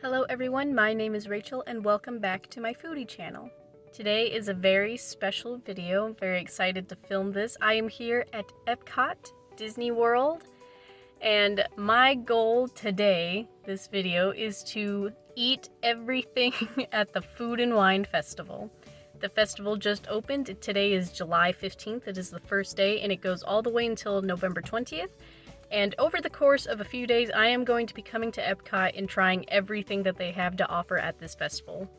Hello everyone, my name is Rachel and welcome back to my foodie channel. Today is a very special video. I'm very excited to film this. I am here at Epcot, Disney World, and my goal today, this video, is to eat everything at the Food and Wine Festival. The festival just opened. Today is July 15th. It is the first day and it goes all the way until November 20th. And over the course of a few days, I am going to be coming to Epcot and trying everything that they have to offer at this festival.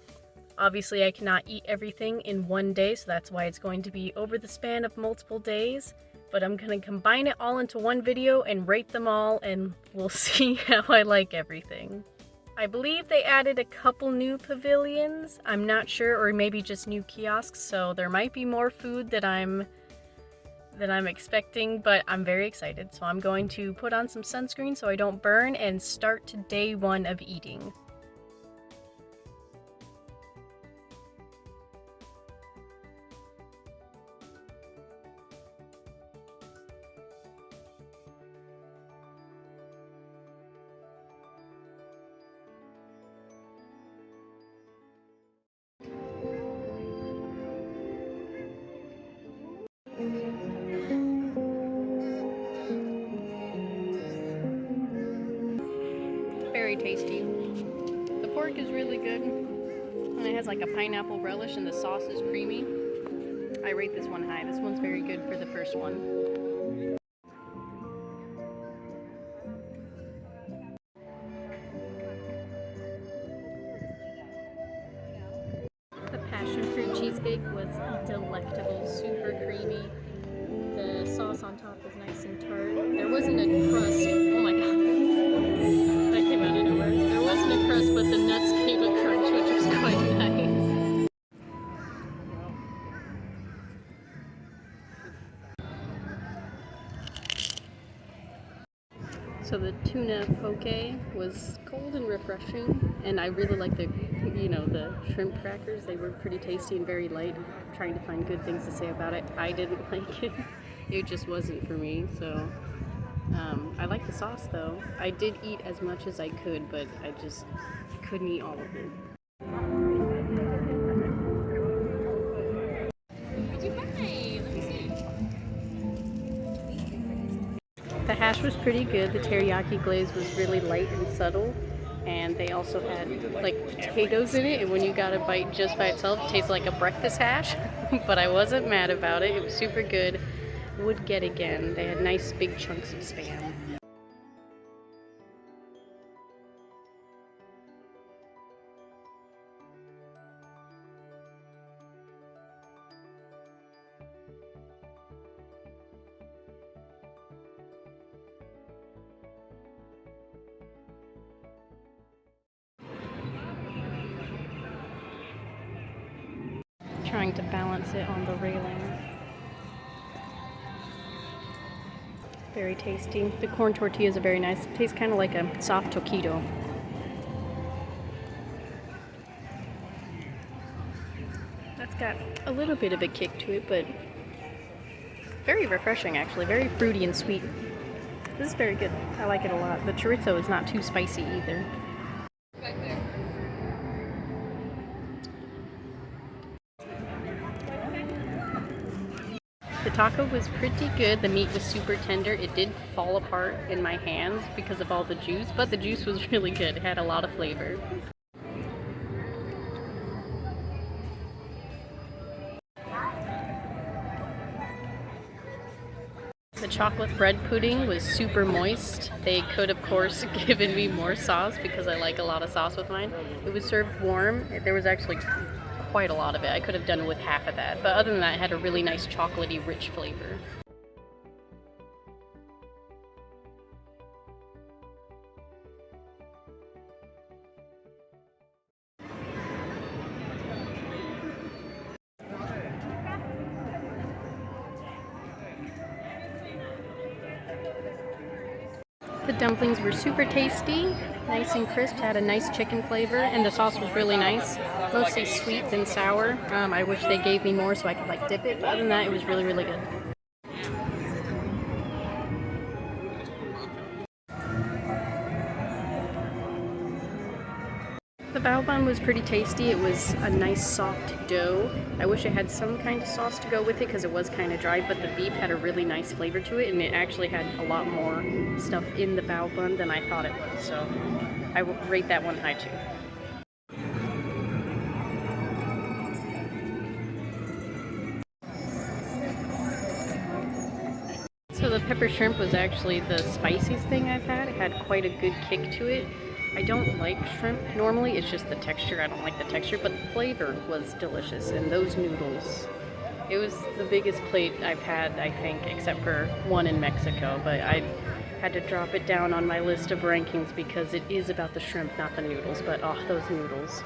Obviously, I cannot eat everything in one day, so that's why it's going to be over the span of multiple days. But I'm going to combine it all into one video and rate them all, and we'll see how I like everything. I believe they added a couple new pavilions. I'm not sure, or maybe just new kiosks, so there might be more food that I'm expecting, but I'm very excited. So I'm going to put on some sunscreen so I don't burn and start to day one of eating. Very tasty. The pork is really good, and it has like a pineapple relish, and the sauce is creamy. I rate this one high. This one's very good for the first one. The passion fruit cheesecake was delectable, super creamy. The sauce on top was nice and tart. There wasn't a crust. Oh my god. That came out of nowhere. There wasn't a crust, but the nuts gave a crunch, which was quite nice. So the tuna poke was cold and refreshing, and I really like the shrimp crackers. They were pretty tasty and very light. I'm trying to find good things to say about it. I didn't like it. It just wasn't for me, so I like the sauce though. I did eat as much as I could, but I just couldn't eat all of it. What'd you buy? Let me see. The hash was pretty good. The teriyaki glaze was really light and subtle. And they also had like potatoes in it, and when you got a bite just by itself, it tastes like a breakfast hash. But I wasn't mad about it. It was super good. Would get again. They had nice big chunks of Spam. Trying to balance it on the railing. Very tasty. The corn tortillas are very nice. It tastes kind of like a soft taquito. That's got a little bit of a kick to it, but very refreshing actually. Very fruity and sweet. This is very good. I like it a lot. The chorizo is not too spicy either. The taco was pretty good. The meat was super tender. It did fall apart in my hands because of all the juice, but the juice was really good. It had a lot of flavor. The chocolate bread pudding was super moist. They could, of course, given me more sauce because I like a lot of sauce with mine. It was served warm. There was actually quite a lot of it. I could have done with half of that, but other than that, it had a really nice chocolatey, rich flavor. The dumplings were super tasty, nice and crisp, had a nice chicken flavor, and the sauce was really nice. Mostly sweet than sour. I wish they gave me more so I could like dip it, but other than that, it was really, really good. The bao bun was pretty tasty. It was a nice soft dough. I wish it had some kind of sauce to go with it because it was kind of dry, but the beef had a really nice flavor to it, and it actually had a lot more stuff in the bao bun than I thought it was, so I will rate that one high too. So the pepper shrimp was actually the spiciest thing I've had. It had quite a good kick to it. I don't like shrimp normally, it's just the texture. I don't like the texture, but the flavor was delicious. And those noodles, it was the biggest plate I've had, I think, except for one in Mexico. But I had to drop it down on my list of rankings because it is about the shrimp, not the noodles. But oh, those noodles.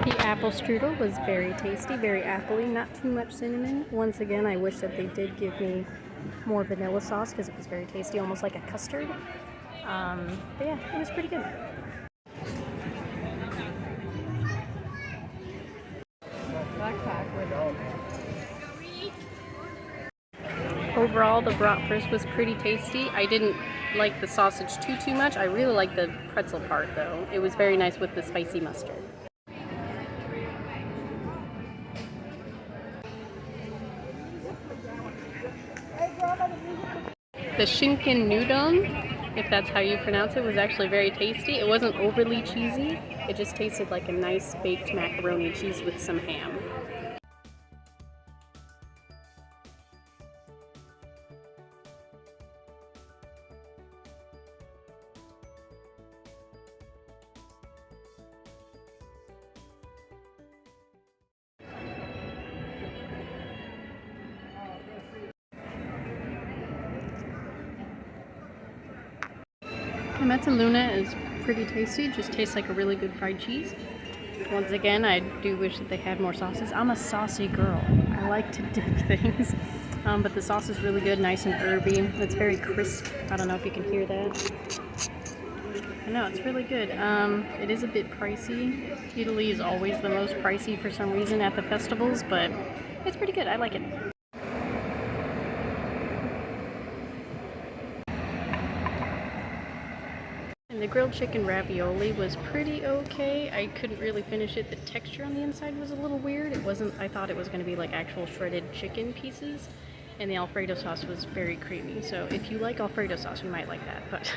The apple strudel was very tasty, very appley, not too much cinnamon. Once again, I wish that they did give me more vanilla sauce because it was very tasty, almost like a custard. But yeah, it was pretty good. Overall, the bratwurst was pretty tasty. I didn't like the sausage too much. I really liked the pretzel part though. It was very nice with the spicy mustard. The Shinken Nudon, if that's how you pronounce it, was actually very tasty. It wasn't overly cheesy. It just tasted like a nice baked macaroni cheese with some ham. Mezzaluna is pretty tasty. It just tastes like a really good fried cheese. Once again, I do wish that they had more sauces. I'm a saucy girl. I like to dip things. But the sauce is really good, nice and herby. It's very crisp. I don't know if you can hear that. I know, it's really good. It is a bit pricey. Italy is always the most pricey for some reason at the festivals, but it's pretty good. I like it. And the grilled chicken ravioli was pretty okay. I couldn't really finish it. The texture on the inside was a little weird. It wasn't, I thought it was going to be like actual shredded chicken pieces. And the Alfredo sauce was very creamy. So if you like Alfredo sauce, you might like that. But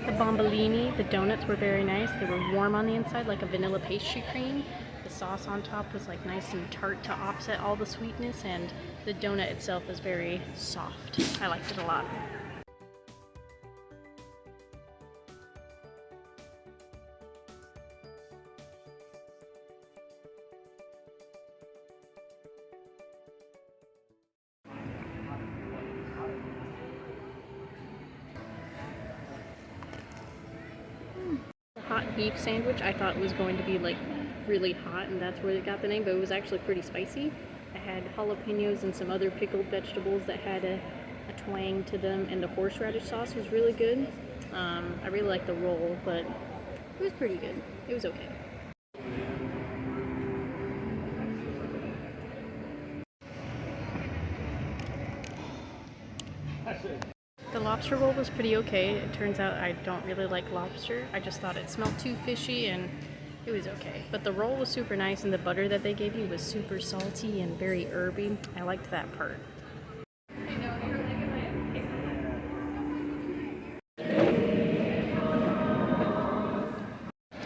the Bombolini, the donuts were very nice. They were warm on the inside like a vanilla pastry cream. The sauce on top was like nice and tart to offset all the sweetness, and the donut itself was very soft. I liked it a lot. The hot beef sandwich I thought was going to be like really hot, and that's where it got the name, but it was actually pretty spicy. I had jalapenos and some other pickled vegetables that had a twang to them, and the horseradish sauce was really good. I really liked the roll, but it was pretty good. It was okay. The lobster roll was pretty okay. It turns out I don't really like lobster. I just thought it smelled too fishy, and it was okay. But the roll was super nice, and the butter that they gave you was super salty and very herby. I liked that part.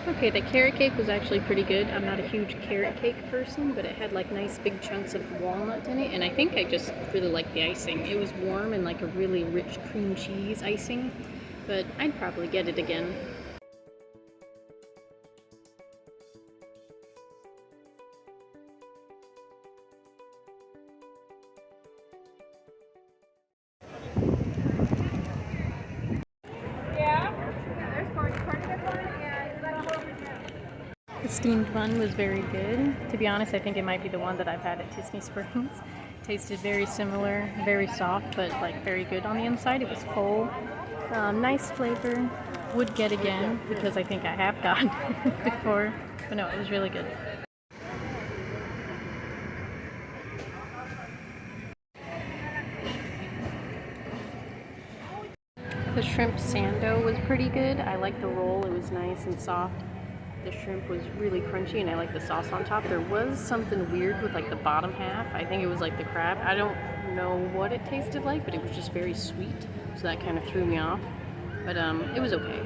Okay, the carrot cake was actually pretty good. I'm not a huge carrot cake person, but it had like nice big chunks of walnut in it, and I think I just really liked the icing. It was warm and like a really rich cream cheese icing, but I'd probably get it again. The steamed bun was very good. To be honest, I think it might be the one that I've had at Disney Springs. Tasted very similar, very soft, but like very good on the inside. It was full, nice flavor. Would get again because I think I have gotten it before. But no, it was really good. The shrimp Sando was pretty good. I liked the roll. It was nice and soft. The shrimp was really crunchy and I like the sauce on top. There was something weird with like the bottom half. I think it was like the crab. I don't know what it tasted like, but it was just very sweet. So that kind of threw me off. But it was okay.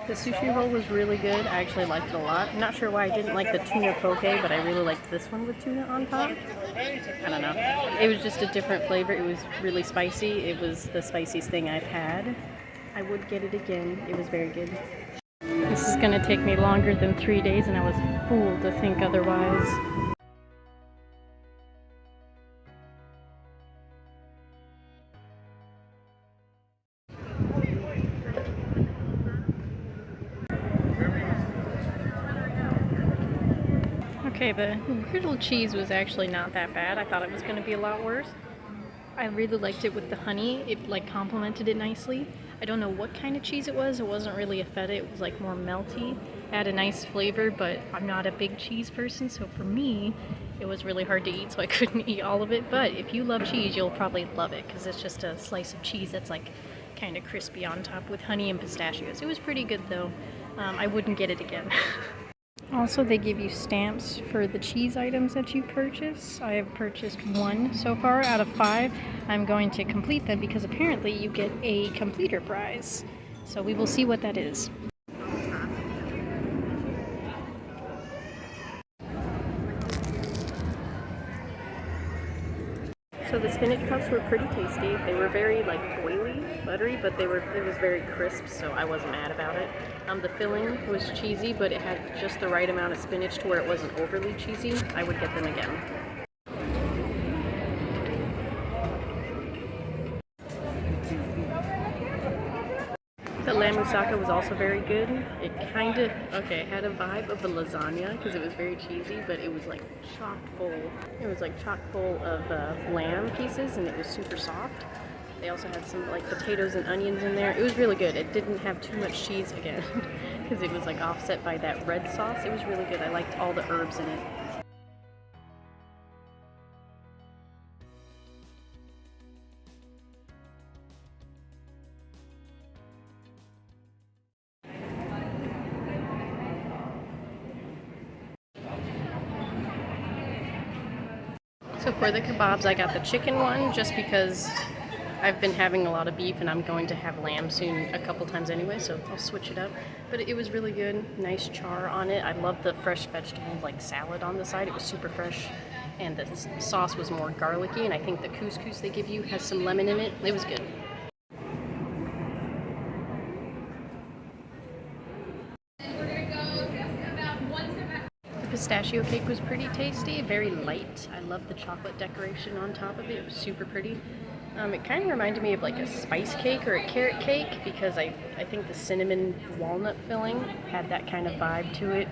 The sushi roll was really good. I actually liked it a lot. I'm not sure why I didn't like the tuna poke, but I really liked this one with tuna on top. I don't know. It was just a different flavor. It was really spicy. It was the spiciest thing I've had. I would get it again. It was very good. This is going to take me longer than 3 days, and I was fooled to think otherwise. Okay, the griddled cheese was actually not that bad. I thought it was going to be a lot worse. I really liked it with the honey. It like complemented it nicely. I don't know what kind of cheese it was. It wasn't really a feta. It was like more melty. It had a nice flavor, but I'm not a big cheese person, so for me, it was really hard to eat, so I couldn't eat all of it. But if you love cheese, you'll probably love it because it's just a slice of cheese that's like kind of crispy on top with honey and pistachios. It was pretty good though. I wouldn't get it again. Also, they give you stamps for the cheese items that you purchase. I have purchased 1 so far out of 5. I'm going to complete them because apparently you get a completer prize. So we will see what that is. So the spinach puffs were pretty tasty. They were very like oily, buttery, but it was very crisp, so I wasn't mad about it. The filling was cheesy, but it had just the right amount of spinach to where it wasn't overly cheesy. I would get them again. The lamb moussaka was also very good. It kind of, had a vibe of the lasagna because it was very cheesy, but it was like chock full. It was like chock full of lamb pieces, and it was super soft. They also had some like potatoes and onions in there. It was really good. It didn't have too much cheese again because it was like offset by that red sauce. It was really good. I liked all the herbs in it. So for the kebabs, I got the chicken one just because I've been having a lot of beef and I'm going to have lamb soon a couple times anyway, so I'll switch it up. But it was really good, nice char on it. I love the fresh vegetable like salad on the side. It was super fresh and the sauce was more garlicky, and I think the couscous they give you has some lemon in it. It was good. Pistachio cake was pretty tasty, very light. I love the chocolate decoration on top of it. It was super pretty. It kind of reminded me of like a spice cake or a carrot cake because I think the cinnamon walnut filling had that kind of vibe to it.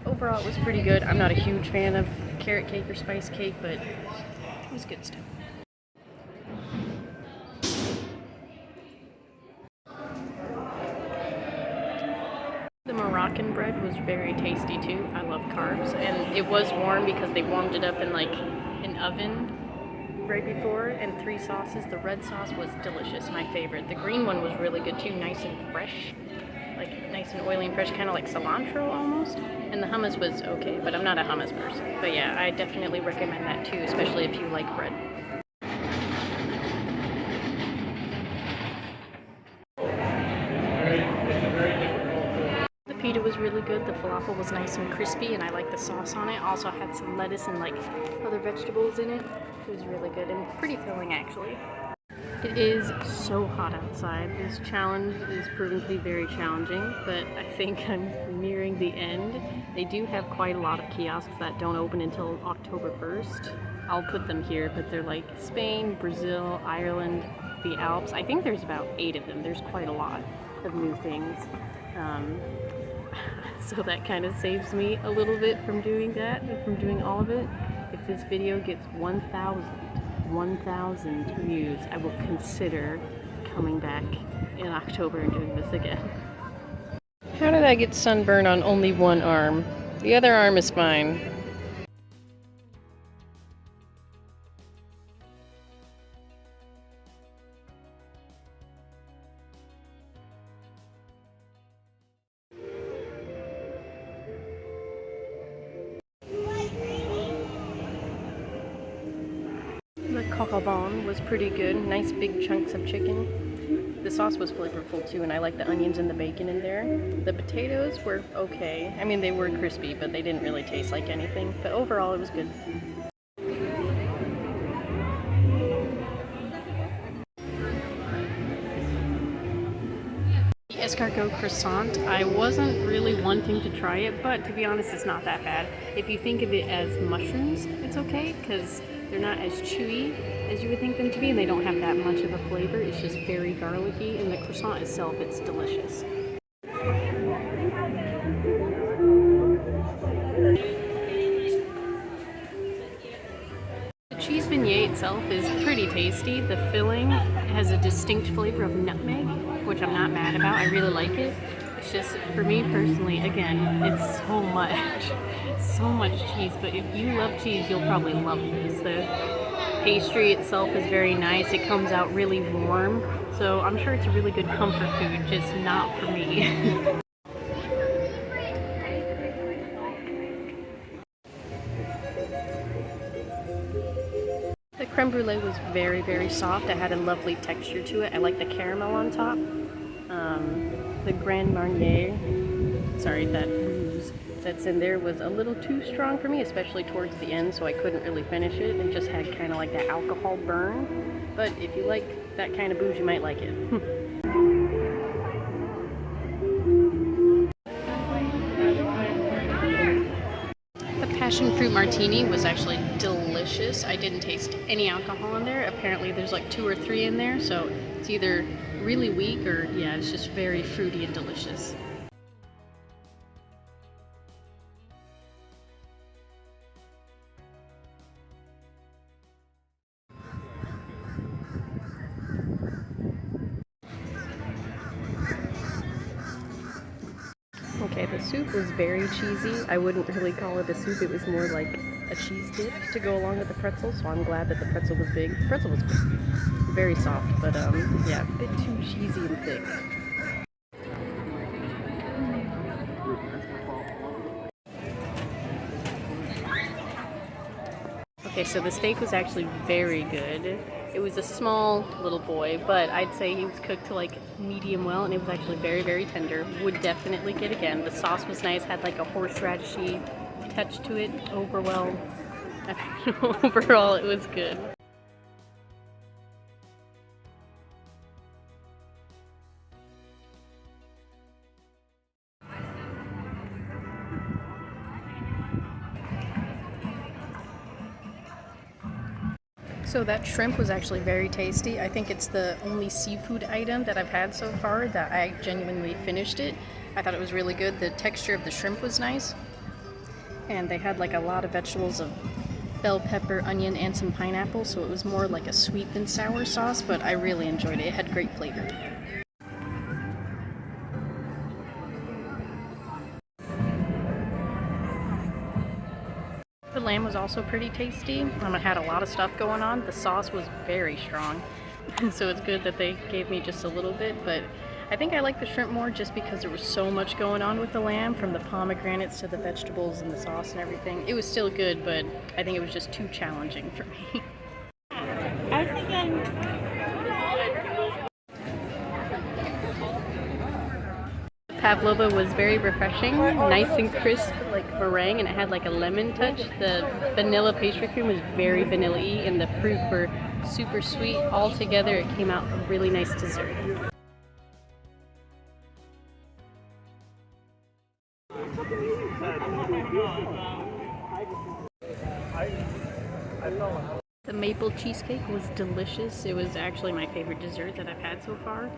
Overall, it was pretty good. I'm not a huge fan of carrot cake or spice cake, but it was good stuff. The Moroccan bread was very tasty too. I love carbs, and it was warm because they warmed it up in like an oven right before, and 3 sauces. The red sauce was delicious, my favorite. The green one was really good too, nice and fresh, like nice and oily and fresh, kind of like cilantro almost. And the hummus was okay, but I'm not a hummus person. But yeah, I definitely recommend that too, especially if you like bread. Pita was really good. The falafel was nice and crispy, and I like the sauce on it. Also had some lettuce and like other vegetables in it. It was really good and pretty filling actually. It is so hot outside. This challenge is proving to be very challenging, but I think I'm nearing the end. They do have quite a lot of kiosks that don't open until October 1st. I'll put them here, but they're like Spain, Brazil, Ireland, the Alps. I think there's about 8 of them. There's quite a lot of new things. So that kind of saves me a little bit from doing that and from doing all of it. If this video gets 1,000 views, I will consider coming back in October and doing this again. How did I get sunburn on only one arm? The other arm is fine. The coq au vin was pretty good. Nice big chunks of chicken. The sauce was flavorful too, and I like the onions and the bacon in there. The potatoes were okay. I mean, they were crispy, but they didn't really taste like anything. But overall, it was good. The escargot croissant, I wasn't really wanting to try it, but to be honest, it's not that bad. If you think of it as mushrooms, it's okay, because they're not as chewy as you would think them to be, and they don't have that much of a flavor. It's just very garlicky, and the croissant itself, it's delicious. The cheese beignet itself is pretty tasty. The filling has a distinct flavor of nutmeg, which I'm not mad about. I really like it. It's just, for me personally, again, it's so much cheese, but if you love cheese, you'll probably love this. The pastry itself is very nice. It comes out really warm, so I'm sure it's a really good comfort food, just not for me. The creme brulee was very, very soft. It had a lovely texture to it. I like the caramel on top. The Grand Marnier, sorry, that ooze that's in there was a little too strong for me, especially towards the end, so I couldn't really finish it. It just had kind of like that alcohol burn. But if you like that kind of booze, you might like it. The passion fruit martini was actually delicious. I didn't taste any alcohol in there. Apparently there's like 2 or 3 in there, so it's either really weak or, yeah, it's just very fruity and delicious. Okay, the soup was very cheesy. I wouldn't really call it a soup. It was more like a cheese dip to go along with the pretzel, so I'm glad that the pretzel was big. The pretzel was very soft, but yeah, a bit too cheesy and thick. Okay, so the steak was actually very good. It was a small little boy, but I'd say he was cooked to like medium well, and it was actually very, very tender. Would definitely get again. The sauce was nice, had like a horseradishy touch to it. Overall, it was good. So that shrimp was actually very tasty. I think it's the only seafood item that I've had so far that I genuinely finished it. I thought it was really good. The texture of the shrimp was nice. And they had like a lot of vegetables of bell pepper, onion, and some pineapple, so it was more like a sweet than sour sauce, but I really enjoyed it. It had great flavor. The lamb was also pretty tasty. It had a lot of stuff going on. The sauce was very strong, so it's good that they gave me just a little bit, but I think I like the shrimp more just because there was so much going on with the lamb, from the pomegranates to the vegetables and the sauce and everything. It was still good, but I think it was just too challenging for me. I think Pavlova was very refreshing, nice and crisp, like meringue, and it had like a lemon touch. The vanilla pastry cream was very vanilla-y, and the fruit were super sweet. All together, it came out a really nice dessert. The maple cheesecake was delicious. It was actually my favorite dessert that I've had so far.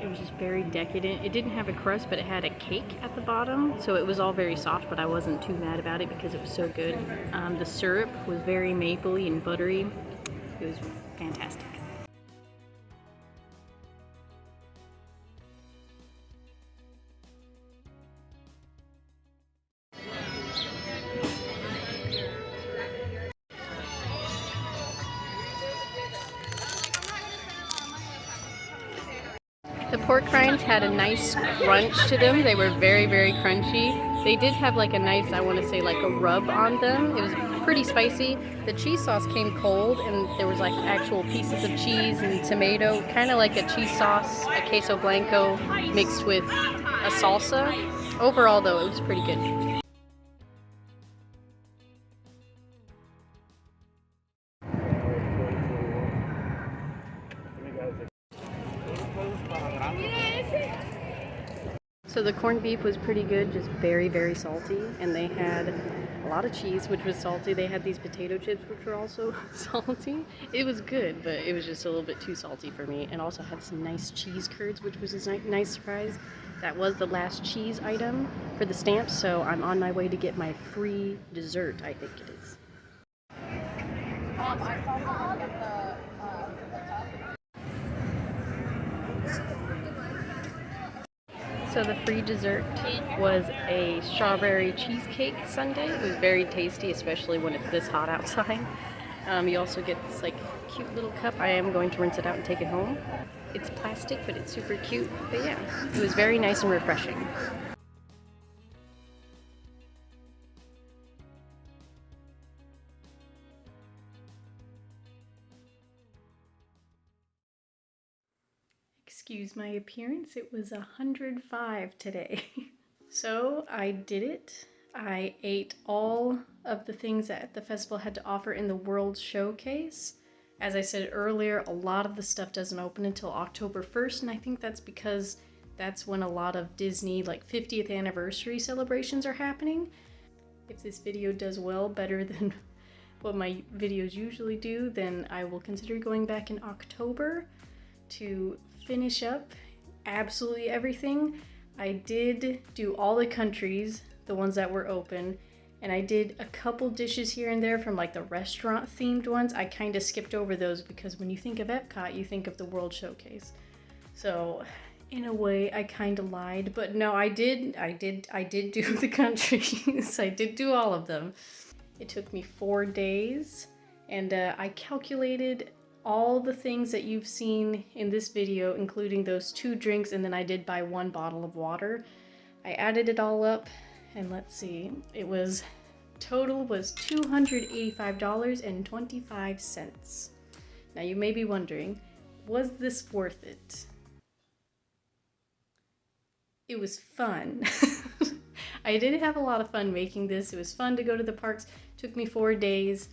It was just very decadent. It didn't have a crust, but it had a cake at the bottom, so it was all very soft, but I wasn't too mad about it because it was so good. The syrup was very mapley and buttery. It was fantastic. The pork rinds had a nice crunch to them. They were very, very crunchy. They did have like a nice, I want to say like a rub on them. It was pretty spicy. The cheese sauce came cold and there was like actual pieces of cheese and tomato, kind of like a cheese sauce, a queso blanco mixed with a salsa. Overall though, it was pretty good. So the corned beef was pretty good, just very, very salty, and they had a lot of cheese, which was salty. They had these potato chips, which were also salty. It was good, but it was just a little bit too salty for me, and also had some nice cheese curds, which was a nice surprise. That was the last cheese item for the stamps, so I'm on my way to get my free dessert, I think it is. So the free dessert was a strawberry cheesecake sundae. It was very tasty, especially when it's this hot outside. You also get this like cute little cup. I am going to rinse it out and take it home. It's plastic, but it's super cute. But yeah, it was very nice and refreshing. Excuse my appearance, it was 105 today. So I did it. I ate all of the things that the festival had to offer in the World Showcase. As I said earlier, a lot of the stuff doesn't open until October 1st, and I think that's because that's when a lot of Disney like 50th anniversary celebrations are happening. If this video does well, better than what my videos usually do, then I will consider going back in October to finish up absolutely everything. I did do all the countries, the ones that were open, and I did a couple dishes here and there from like the restaurant themed ones. I kind of skipped over those because when you think of Epcot, you think of the World Showcase. So in a way, I kind of lied, but no, I did do the countries. I did do all of them. It took me 4 days, and I calculated all the things that you've seen in this video, including those 2 drinks, and then I did buy 1 bottle of water. I added it all up, and let's see, it was, total was $285.25. Now you may be wondering, was this worth it? It was fun. I did have a lot of fun making this. It was fun to go to the parks. It took me 4 days.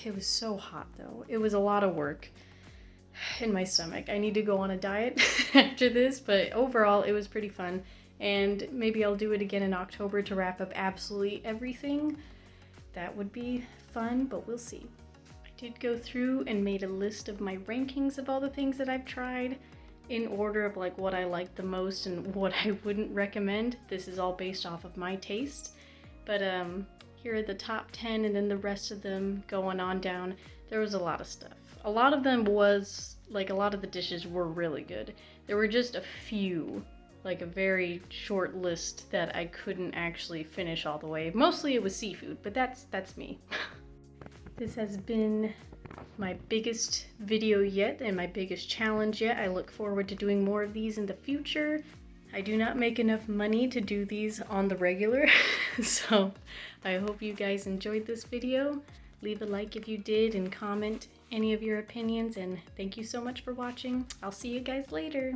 It was so hot though. It was a lot of work in my stomach. I need to go on a diet after this, but overall it was pretty fun, and maybe I'll do it again in October to wrap up absolutely everything. That would be fun, but we'll see. I did go through and made a list of my rankings of all the things that I've tried in order of like what I liked the most and what I wouldn't recommend. This is all based off of my taste, but here are the top 10, and then the rest of them going on down. There was a lot of stuff. A lot of them was, like, a lot of the dishes were really good. There were just a few, like a very short list that I couldn't actually finish all the way. Mostly it was seafood, but that's me. This has been my biggest video yet and my biggest challenge yet. I look forward to doing more of these in the future. I do not make enough money to do these on the regular, so I hope you guys enjoyed this video. Leave a like if you did and comment any of your opinions, and thank you so much for watching. I'll see you guys later.